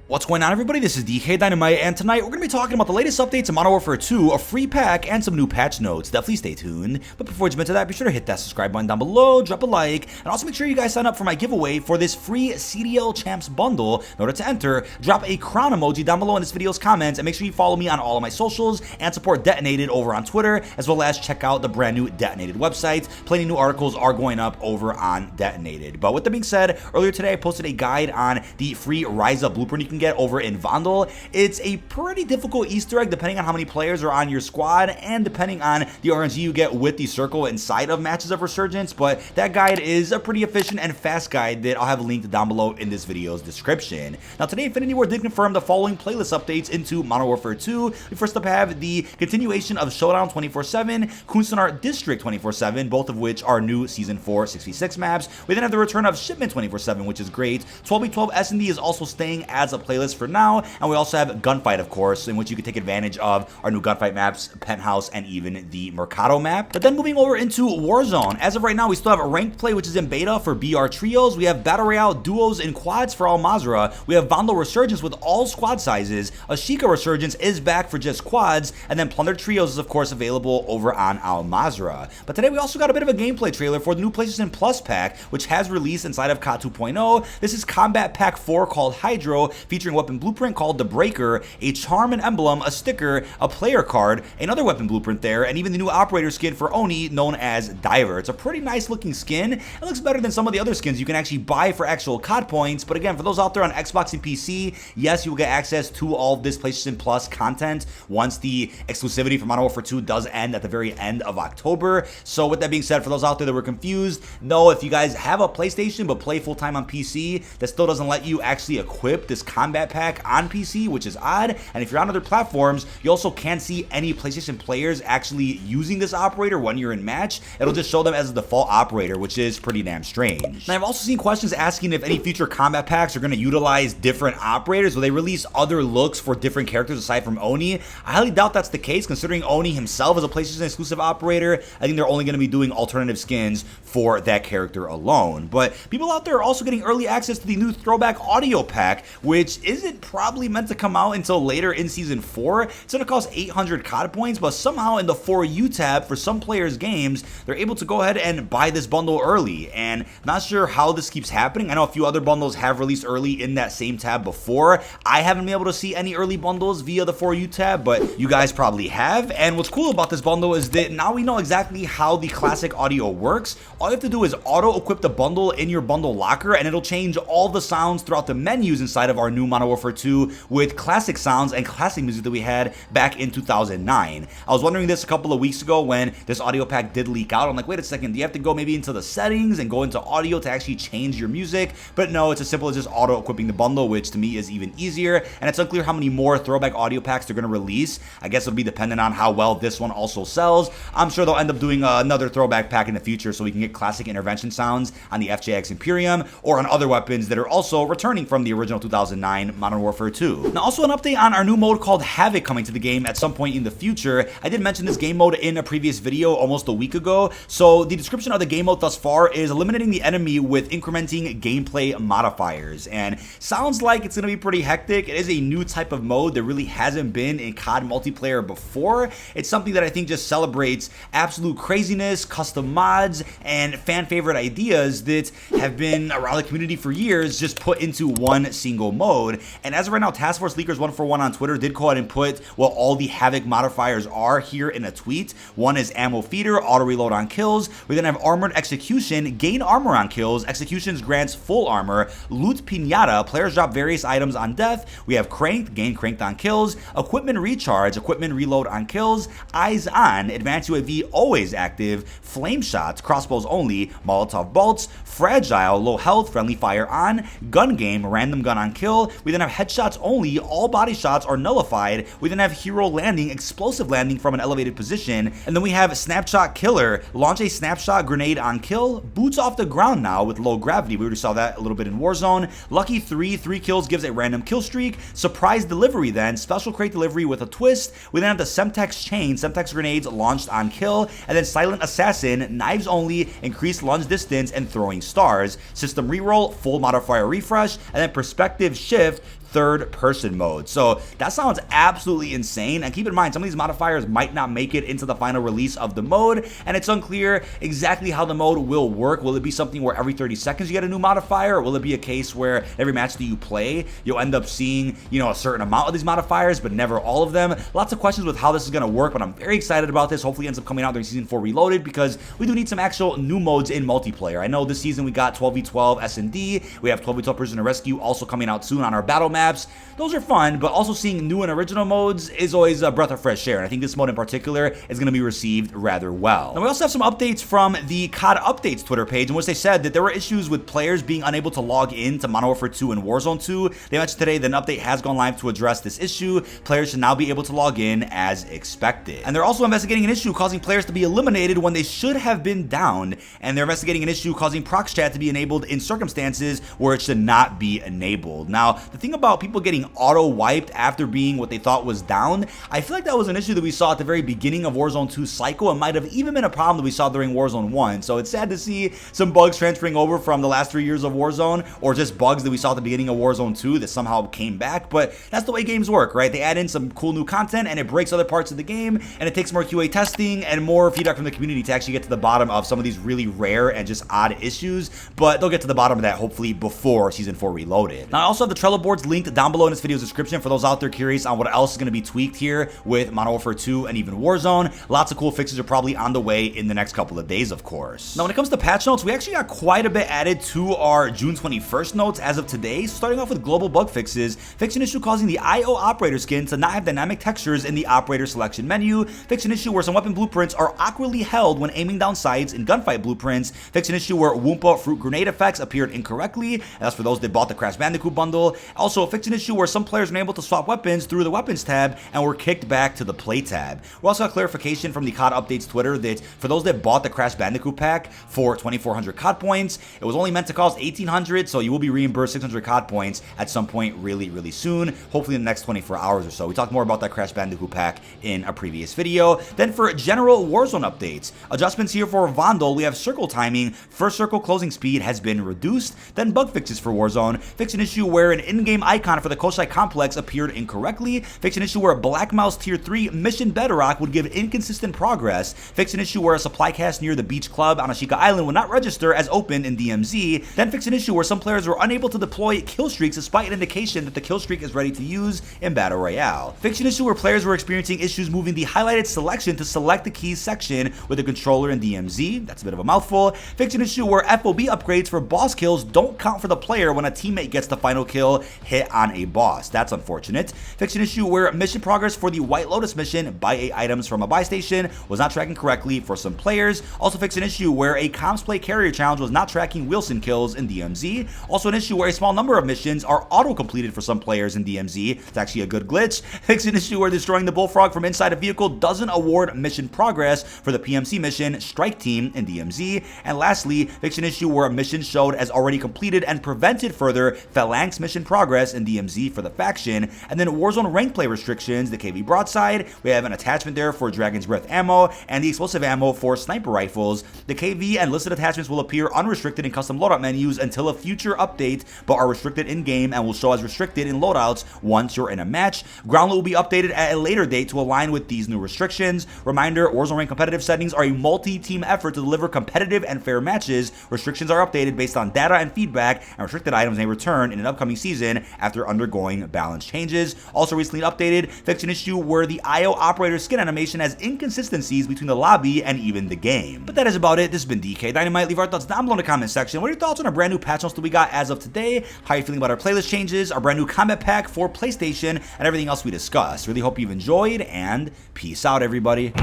What's going on, everybody? This is dkdynamite, and tonight we're going to be talking about the latest updates in Modern Warfare 2, a free pack, and some new patch notes. Definitely stay tuned. But before we jump into that, be sure to hit that subscribe button down below, drop a like, and also make sure you guys sign up for my giveaway for this free CDL Champs bundle. In order to enter, drop a crown emoji down below in this video's comments, and make sure you follow me on all of my socials and support Detonated over on Twitter, as well as check out the brand new Detonated website. Plenty of new articles are going up over on Detonated. But with that being said, earlier today I posted a guide on the free Rise Up blueprint you can get over in Vandal. It's a pretty difficult Easter egg depending on how many players are on your squad and depending on the RNG you get with the circle inside of matches of Resurgence, but that guide is a pretty efficient and fast guide that I'll have linked down below in this video's description. Now today Infinity Ward did confirm the following playlist updates into Modern Warfare 2. We first up have the continuation of Showdown 24/7, Kunstanar District 24/7, both of which are new Season 4 6v6 maps. We then have the return of Shipment 24/7, which is great. 12v12 S&D is also staying as a playlist for now, and we also have Gunfight, of course, in which you can take advantage of our new Gunfight maps, Penthouse, and even the Mercado map. But then moving over into Warzone, as of right now, we still have ranked play, which is in beta for BR Trios. We have Battle Royale Duos and Quads for Al Mazrah. We have Vandal Resurgence with all squad sizes. Ashika Resurgence is back for just quads, and then Plunder Trios is, of course, available over on Al Mazrah. But today we also got a bit of a gameplay trailer for the new PlayStation Plus pack, which has released inside of COD 2.0. This is Combat Pack 4 called Hydro, featuring weapon blueprint called the Breaker, a charm and emblem, a sticker, a player card, another weapon blueprint there, and even the new operator skin for Oni known as Diver. It's a pretty nice looking skin. It looks better than some of the other skins you can actually buy for actual COD points, but again, for those out there on Xbox and PC, yes, you will get access to all of this PlayStation Plus content once the exclusivity for Modern Warfare 2 does end at the very end of October. So with that being said, for those out there that were confused, no, if you guys have a PlayStation but play full-time on PC, that still doesn't let you actually equip this combat pack on PC, which is odd. And if you're on other platforms, you also can't see any PlayStation players actually using this operator when you're in match. It'll just show them as a default operator, which is pretty damn strange. And I've also seen questions asking if any future combat packs are going to utilize different operators. Will they release other looks for different characters aside from Oni? I highly doubt that's the case, considering Oni himself is a PlayStation exclusive operator. I think they're only going to be doing alternative skins for that character alone. But people out there are also getting early access to the new Throwback audio pack, which isn't probably meant to come out until later in Season 4. It's going to cost 800 COD points, but somehow in the For You tab for some players' games, they're able to go ahead and buy this bundle early. And I'm not sure how this keeps happening. I know a few other bundles have released early in that same tab before. I haven't been able to see any early bundles via the For You tab, but you guys probably have. And what's cool about this bundle is that now we know exactly how the classic audio works. All you have to do is auto-equip the bundle in your bundle locker, and it'll change all the sounds throughout the menus inside of our new Modern Warfare 2 with classic sounds and classic music that we had back in 2009. I was wondering this a couple of weeks ago when this audio pack did leak out. I'm like, wait a second, do you have to go maybe into the settings and go into audio to actually change your music? But no, it's as simple as just auto-equipping the bundle, which to me is even easier. And it's unclear how many more Throwback audio packs they're going to release. I guess it'll be dependent on how well this one also sells. I'm sure they'll end up doing another Throwback pack in the future so we can get classic intervention sounds on the FJX Imperium or on other weapons that are also returning from the original 2009 Modern Warfare 2. Now, also an update on our new mode called Havoc coming to the game at some point in the future. I did mention this game mode in a previous video almost a week ago. So the description of the game mode thus far is eliminating the enemy with incrementing gameplay modifiers. And sounds like it's going to be pretty hectic. It is a new type of mode that really hasn't been in COD multiplayer before. It's something that I think just celebrates absolute craziness, custom mods, and fan favorite ideas that have been around the community for years just put into one single mode. And as of right now, Task Force Leakers 141 on Twitter did go ahead and put what all the Havoc modifiers are here in a tweet. One is Ammo Feeder, auto reload on kills. We then have Armored Execution, gain armor on kills. Executions grants full armor. Loot Pinata, players drop various items on death. We have Cranked, gain cranked on kills. Equipment Recharge, equipment reload on kills. Eyes On, advanced UAV always active. Flame Shots, crossbows only. Molotov bolts. Fragile, low health, friendly fire on. Gun Game, random gun on kill. We then have headshots only, all body shots are nullified. We then have Hero Landing, explosive landing from an elevated position. And then we have Snapshot Killer, launch a snapshot grenade on kill. Boots off the ground now with low gravity. We already saw that a little bit in Warzone. Lucky 3 kills gives a random kill streak. Surprise delivery then, special crate delivery with a twist. We then have the Semtex Chain, Semtex grenades launched on kill. And then Silent Assassin, knives only, increased lunge distance and throwing stars. System reroll, full modifier refresh, and then Perspective Shift, third-person mode. So that sounds absolutely insane. And keep in mind, some of these modifiers might not make it into the final release of the mode, and it's unclear exactly how the mode will work. Will it be something where every 30 seconds you get a new modifier, or will it be a case where every match that you play, you'll end up seeing, a certain amount of these modifiers, but never all of them? Lots of questions with how this is going to work, but I'm very excited about this. Hopefully it ends up coming out during Season 4 Reloaded, because we do need some actual new modes in multiplayer. I know this season we got 12v12 S&D, we have 12v12 Prisoner Rescue also coming out soon on our battle maps. Those are fun, but also seeing new and original modes is always a breath of fresh air, and I think this mode in particular is going to be received rather well. And we also have some updates from the COD Updates Twitter page, in which they said that there were issues with players being unable to log in to Modern Warfare 2 and Warzone 2. They mentioned today that an update has gone live to address this issue. Players should now be able to log in as expected. And they're also investigating an issue causing players to be eliminated when they should have been downed, and they're investigating an issue causing prox chat to be enabled in circumstances where it should not be enabled. Now, the thing about people getting auto-wiped after being what they thought was down, I feel like that was an issue that we saw at the very beginning of Warzone 2's cycle, and might have even been a problem that we saw during Warzone 1. So it's sad to see some bugs transferring over from the last 3 years of Warzone, or just bugs that we saw at the beginning of Warzone 2 that somehow came back. But that's the way games work, right? They add in some cool new content and it breaks other parts of the game, and it takes more QA testing and more feedback from the community to actually get to the bottom of some of these really rare and just odd issues. But they'll get to the bottom of that hopefully before Season 4 Reloaded. Now, I also have the Trello boards linked down below in this video's description for those out there curious on what else is going to be tweaked here with Modern Warfare 2 and even Warzone. Lots of cool fixes are probably on the way in the next couple of days, of course. Now, when it comes to patch notes, we actually got quite a bit added to our June 21st notes as of today. Starting off with global bug fixes, fix an issue causing the IO operator skin to not have dynamic textures in the operator selection menu, fix an issue where some weapon blueprints are awkwardly held when aiming down sights in gunfight blueprints, fix an issue where Wumpa fruit grenade effects appeared incorrectly, and that's for those that bought the Crash Bandicoot bundle. Also, fix an issue where some players were able to swap weapons through the weapons tab and were kicked back to the play tab. We also got clarification from the COD Updates Twitter that for those that bought the Crash Bandicoot pack for 2,400 COD points, it was only meant to cost 1,800, so you will be reimbursed 600 COD points at some point really soon, hopefully in the next 24 hours or so. We talked more about that Crash Bandicoot pack in a previous video. Then for general Warzone updates, adjustments here for Vandal, we have circle timing, first circle closing speed has been reduced. Then bug fixes for Warzone, fix an issue where an in-game icon for the Koshai complex appeared incorrectly, fix an issue where a Black Mouse Tier 3 mission bedrock would give inconsistent progress, fix an issue where a supply cast near the beach club on Ashika Island would not register as open in DMZ, then fix an issue where some players were unable to deploy kill streaks despite an indication that the kill streak is ready to use in Battle Royale. Fix an issue where players were experiencing issues moving the highlighted selection to select the keys section with the controller in DMZ, that's a bit of a mouthful. Fix an issue where FOB upgrades for boss kills don't count for the player when a teammate gets the final kill hit on a boss, that's unfortunate. Fix an issue where mission progress for the White Lotus mission, buy 8 items from a buy station, was not tracking correctly for some players. Also fix an issue where a comms play carrier challenge was not tracking Wilson kills in DMZ. Also an issue where a small number of missions are auto-completed for some players in DMZ. It's actually a good glitch. Fix an issue where destroying the bullfrog from inside a vehicle doesn't award mission progress for the PMC mission Strike Team in DMZ. And lastly, fix an issue where a mission showed as already completed and prevented further Phalanx mission progress in DMZ for the faction. And then Warzone rank play restrictions, the KV broadside, we have an attachment there for Dragon's Breath ammo and the explosive ammo for sniper rifles. The KV and listed attachments will appear unrestricted in custom loadout menus until a future update, but are restricted in-game and will show as restricted in loadouts once you're in a match. Ground loot will be updated at a later date to align with these new restrictions. Reminder, Warzone rank competitive settings are a multi-team effort to deliver competitive and fair matches. Restrictions are updated based on data and feedback, and restricted items may return in an upcoming season after undergoing balance changes. Also recently updated, fix an issue where the IO operator skin animation has inconsistencies between the lobby and even the game. But that is about it. This has been dkdynamite. Leave our thoughts down below in the comment section. What are your thoughts on our brand new patch notes that we got as of today? How are you feeling about our playlist changes, our brand new combat pack for PlayStation, and everything else we discussed? Really hope you've enjoyed, and peace out, everybody.